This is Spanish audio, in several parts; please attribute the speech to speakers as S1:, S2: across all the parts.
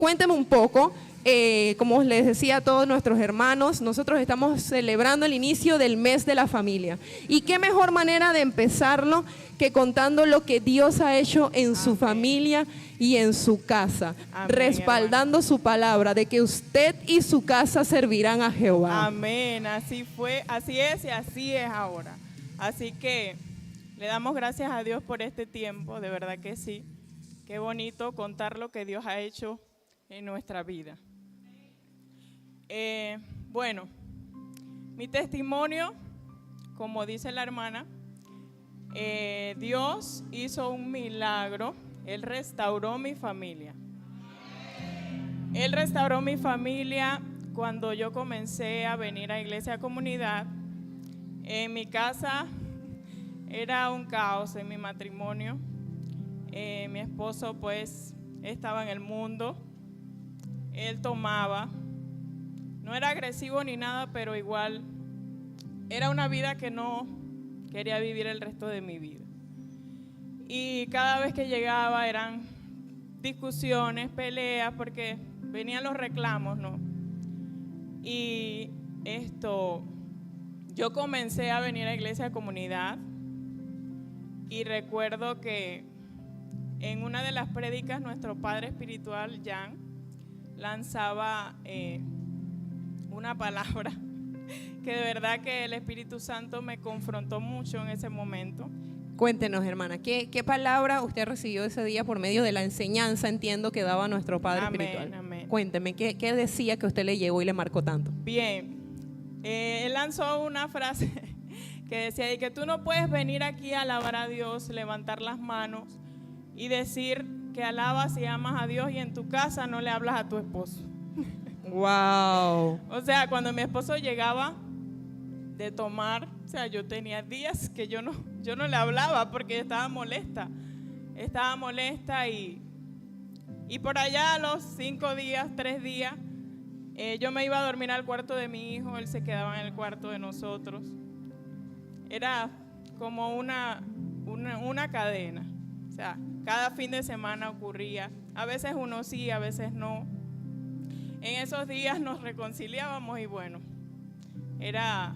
S1: Cuénteme un poco, como les decía a todos nuestros hermanos, nosotros estamos celebrando el inicio del mes de la familia. Y qué mejor manera de empezarlo que contando lo que Dios ha hecho en su familia y en su casa, respaldando su palabra de que usted y su casa servirán a Jehová.
S2: Amén, así fue, así es y así es ahora. Así que le damos gracias a Dios por este tiempo, de verdad que sí. Qué bonito contar lo que Dios ha hecho en nuestra vida. Bueno, mi testimonio, como dice la hermana, Dios hizo un milagro. Él restauró mi familia. Él restauró mi familia cuando yo comencé a venir a Iglesia Comunidad. En mi casa era un caos en mi matrimonio. Mi esposo pues estaba en el mundo. Él tomaba. No era agresivo ni nada, pero igual era una vida que no quería vivir el resto de mi vida. Y cada vez que llegaba eran discusiones, peleas, porque venían los reclamos, ¿no? Y yo comencé a venir a Iglesia de Comunidad y recuerdo que en una de las prédicas nuestro padre espiritual, Jan, lanzaba una palabra que de verdad que el Espíritu Santo me confrontó mucho en ese momento.
S1: Cuéntenos, hermana, ¿qué palabra usted recibió ese día por medio de la enseñanza, entiendo, que daba nuestro Padre espiritual?
S2: Amén.
S1: Cuénteme, ¿qué decía que usted le llegó y le marcó tanto?
S2: Bien, él lanzó una frase que decía, y que tú no puedes venir aquí a alabar a Dios, levantar las manos y decir que alabas y amas a Dios y en tu casa no le hablas a tu esposo.
S1: Wow.
S2: O sea, cuando mi esposo llegaba de tomar, o sea, yo tenía días que yo no le hablaba porque estaba molesta y por allá a los 5 días, 3 días, yo me iba a dormir al cuarto de mi hijo, él se quedaba en el cuarto de nosotros. Era como una cadena, o sea, cada fin de semana ocurría, a veces uno sí, a veces no. En esos días nos reconciliábamos y bueno, era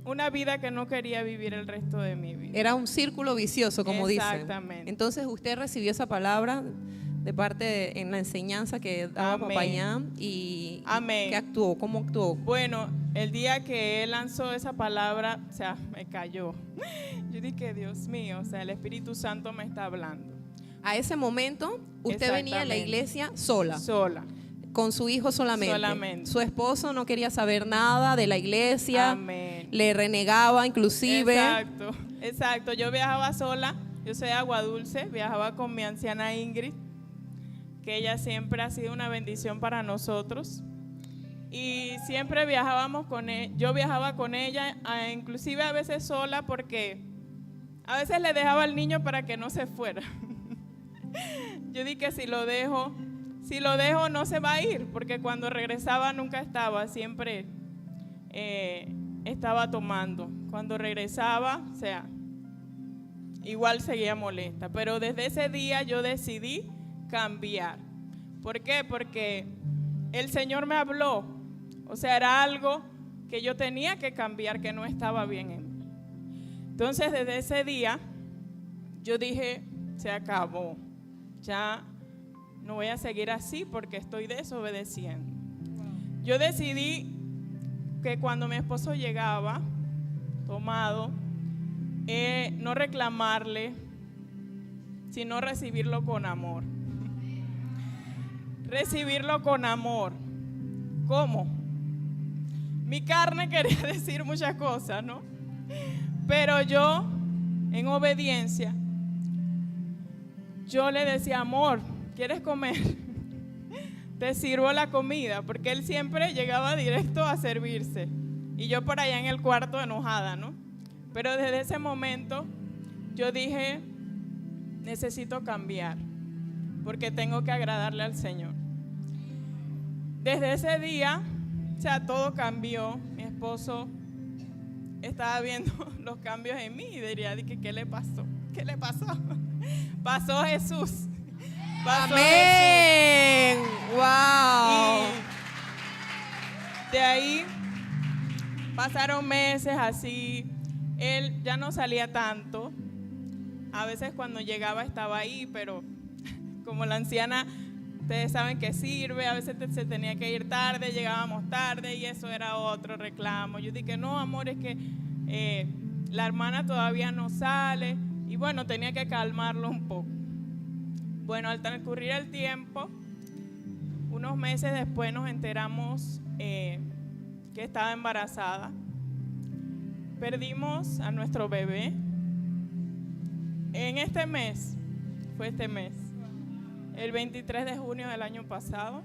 S2: una vida que no quería vivir el resto de mi vida.
S1: Era un círculo vicioso, como dicen.
S2: Exactamente.
S1: Entonces usted recibió esa palabra de parte en la enseñanza que daba Papá Jan y ¿qué actuó? ¿Cómo actuó?
S2: Bueno, el día que él lanzó esa palabra, o sea, me cayó. Yo dije, Dios mío, o sea, el Espíritu Santo me está hablando.
S1: A ese momento, usted venía a la iglesia sola.
S2: Sola.
S1: Con su hijo solamente. Su esposo no quería saber nada de la iglesia.
S2: Amén.
S1: Le renegaba inclusive.
S2: Exacto. Yo viajaba sola. Yo soy Agua Dulce. Viajaba con mi anciana Ingrid, que ella siempre ha sido una bendición para nosotros. Y siempre viajábamos con ella. Yo viajaba con ella, inclusive a veces sola, porque a veces le dejaba al niño para que no se fuera. Yo dije que si lo dejo no se va a ir, porque cuando regresaba nunca estaba, siempre estaba tomando. Cuando regresaba, o sea, igual seguía molesta. Pero desde ese día yo decidí cambiar. ¿Por qué? Porque el Señor me habló. O sea, era algo que yo tenía que cambiar, que no estaba bien en mí. Entonces, desde ese día, yo dije, se acabó. Ya no voy a seguir así porque estoy desobedeciendo. Yo decidí que cuando mi esposo llegaba tomado, no reclamarle, sino recibirlo con amor. Recibirlo con amor. ¿Cómo? Mi carne quería decir muchas cosas, ¿no? Pero yo, en obediencia, yo le decía, amor, ¿quieres comer? Te sirvo la comida, porque él siempre llegaba directo a servirse. Y yo por allá en el cuarto enojada, ¿no? Pero desde ese momento yo dije, necesito cambiar, porque tengo que agradarle al Señor. Desde ese día, o sea, todo cambió. Mi esposo estaba viendo los cambios en mí y diría, ¿qué le pasó? ¿Qué le pasó? Pasó Jesús. Pasó
S1: Amén.
S2: Jesús.
S1: Wow.
S2: Y de ahí pasaron meses así. Él ya no salía tanto. A veces cuando llegaba estaba ahí, pero como la anciana, ustedes saben que sirve, a veces se tenía que ir tarde, llegábamos tarde y eso era otro reclamo. Yo dije, no, amor, es que la hermana todavía no sale y bueno, tenía que calmarlo un poco. Bueno, al transcurrir el tiempo, unos meses después nos enteramos que estaba embarazada. Perdimos a nuestro bebé en este mes, fue este mes, el 23 de junio del año pasado,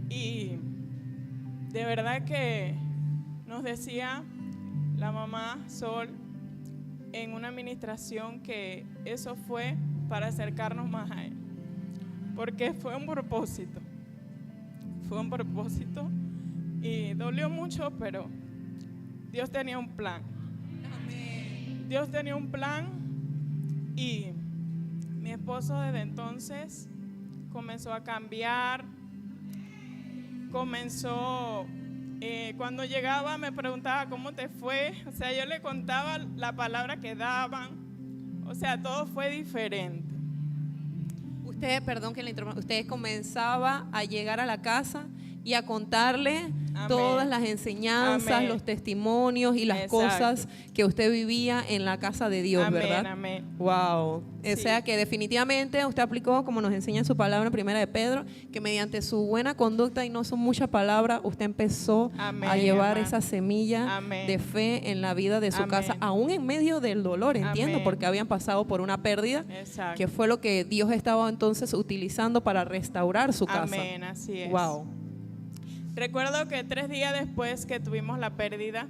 S2: y de verdad que nos decía la mamá Sol en una administración que eso fue para acercarnos más a Él, porque fue un propósito y dolió mucho, pero Dios tenía un plan. Amén. Dios tenía un plan y mi esposo desde entonces comenzó a cambiar, cuando llegaba me preguntaba cómo te fue, o sea, yo le contaba la palabra que daban, o sea, todo fue diferente.
S1: Usted, perdón que le interrumpa, usted comenzaba a llegar a la casa y a contarle
S2: Amén.
S1: Todas las enseñanzas,
S2: Amén.
S1: los testimonios y las
S2: Exacto.
S1: cosas que usted vivía en la casa de Dios,
S2: Amén,
S1: ¿verdad?
S2: amén.
S1: Wow.
S2: Sí.
S1: O sea que definitivamente usted aplicó, como nos enseña en su palabra en Primera de Pedro, que mediante su buena conducta, y no son muchas palabras, usted empezó
S2: Amén,
S1: a llevar
S2: amén.
S1: esa semilla
S2: Amén.
S1: de fe en la vida de su
S2: Amén.
S1: casa, aún en medio del dolor, entiendo,
S2: Amén.
S1: porque habían pasado por una pérdida,
S2: Exacto.
S1: que fue lo que Dios estaba entonces utilizando para restaurar su casa.
S2: Amén, así es.
S1: Wow.
S2: Recuerdo que 3 días después que tuvimos la pérdida,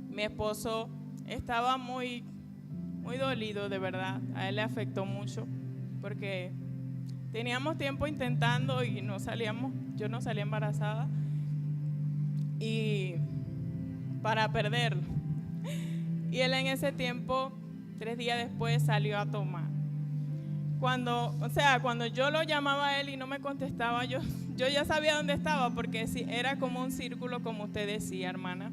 S2: mi esposo estaba muy dolido, de verdad. A él le afectó mucho porque teníamos tiempo intentando y yo no salía embarazada y para perderlo. Y él en ese tiempo, 3 días después, salió a tomar. Cuando yo lo llamaba a él y no me contestaba, yo ya sabía dónde estaba, porque era como un círculo, como usted decía, hermana.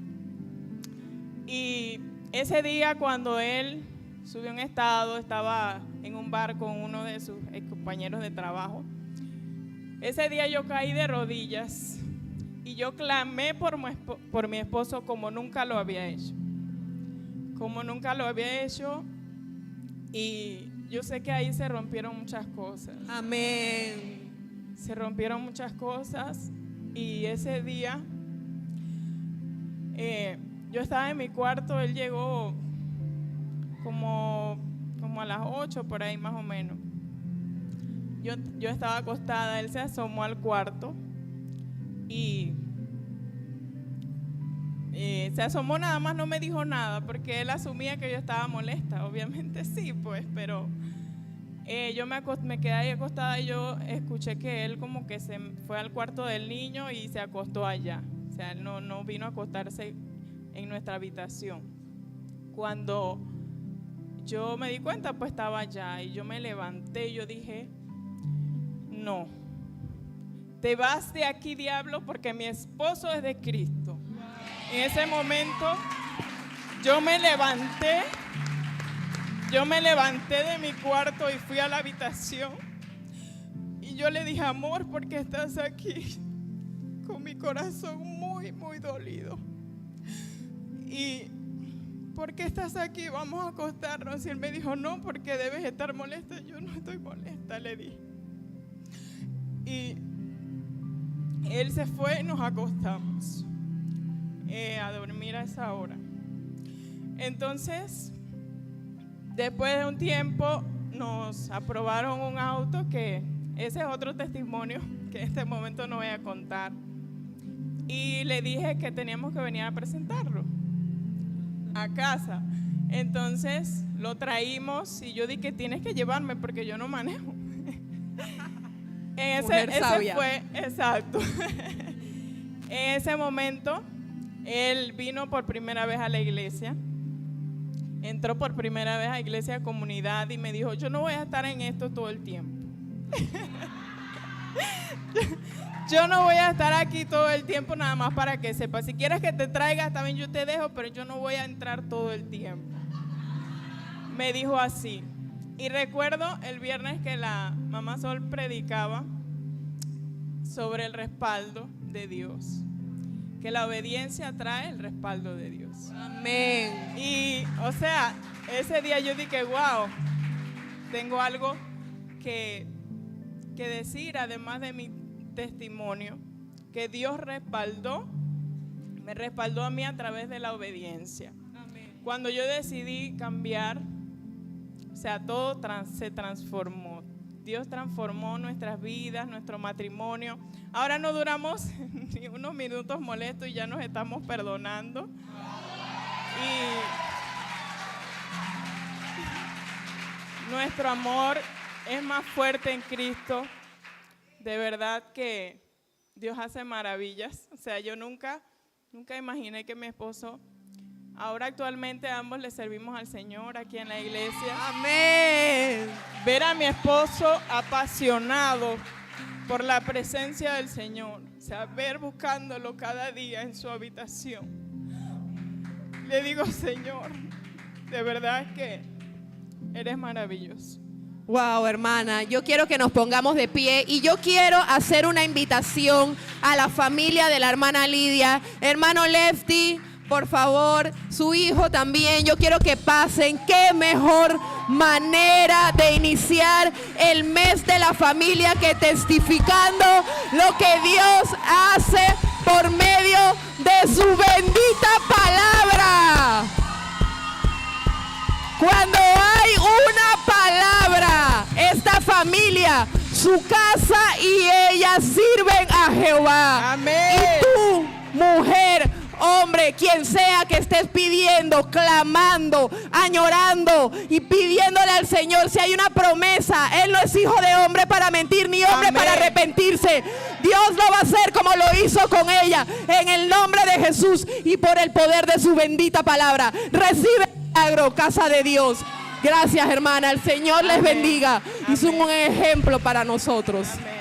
S2: Y ese día, cuando él subió un estado, estaba en un bar con uno de sus compañeros de trabajo, ese día yo caí de rodillas y yo clamé por mi esposo como nunca lo había hecho. Y yo sé que ahí se rompieron muchas cosas.
S1: Amén.
S2: Se rompieron muchas cosas y ese día yo estaba en mi cuarto, él llegó como a las 8 por ahí más o menos. Yo estaba acostada, él se asomó al cuarto y se asomó nada más, no me dijo nada porque él asumía que yo estaba molesta. Obviamente sí, pues, pero yo me quedé ahí acostada y yo escuché que él como que se fue al cuarto del niño y se acostó allá. O sea, él no vino a acostarse en nuestra habitación. Cuando yo me di cuenta, pues estaba allá y yo me levanté y yo dije, no, te vas de aquí, diablo, porque mi esposo es de Cristo. En ese momento yo me levanté de mi cuarto y fui a la habitación y yo le dije, amor, ¿por qué estás aquí? Con mi corazón muy dolido. Y ¿por qué estás aquí? Vamos a acostarnos. Y él me dijo, no, porque debes estar molesta. Yo no estoy molesta, le dije. Y él se fue y nos acostamos a dormir a esa hora. Entonces, después de un tiempo, nos aprobaron un auto, que ese es otro testimonio que en este momento no voy a contar. Y le dije que teníamos que venir a presentarlo a casa. Entonces lo traímos y yo dije, tienes que llevarme porque yo no manejo. Ese fue, exacto. En ese momento él vino por primera vez a la iglesia, entró por primera vez a Iglesia Comunidad y me dijo, yo no voy a estar en esto todo el tiempo. Yo no voy a estar aquí todo el tiempo nada más para que sepas. Si quieres que te traigas, también yo te dejo, pero yo no voy a entrar todo el tiempo. Me dijo así. Y recuerdo el viernes que la mamá Sol predicaba sobre el respaldo de Dios. Que la obediencia trae el respaldo de Dios.
S1: Amén.
S2: Y, o sea, ese día yo dije, wow, tengo algo que decir, además de mi testimonio, que Dios me respaldó a mí a través de la obediencia.
S1: Amén.
S2: Cuando yo decidí cambiar, o sea, todo se transformó. Dios transformó nuestras vidas, nuestro matrimonio. Ahora no duramos ni unos minutos molestos y ya nos estamos perdonando. Y nuestro amor es más fuerte en Cristo. De verdad que Dios hace maravillas. O sea, yo nunca imaginé que mi esposo, ahora actualmente ambos le servimos al Señor aquí en la iglesia.
S1: Amén.
S2: Ver a mi esposo apasionado por la presencia del Señor, o sea, ver buscándolo cada día en su habitación. Le digo, Señor, de verdad que eres maravilloso.
S1: Wow, hermana, yo quiero que nos pongamos de pie y yo quiero hacer una invitación a la familia de la hermana Lidia. Hermano Lefty, por favor, su hijo también, yo quiero que pasen. Qué mejor manera de iniciar el mes de la familia que testificando lo que Dios hace por medio de su bendita palabra. Cuando hay una palabra, esta familia, su casa y ella sirven a Jehová.
S2: Amén.
S1: Y tú, mujer, hombre, quien sea que estés pidiendo, clamando, añorando y pidiéndole al Señor, si hay una promesa, Él no es hijo de hombre para mentir, ni hombre para arrepentirse. Dios lo va a hacer como lo hizo con ella, en el nombre de Jesús y por el poder de su bendita palabra. Recibe milagro, casa de Dios. Gracias, hermana. El Señor les bendiga. Y son un ejemplo para nosotros.
S2: Amén.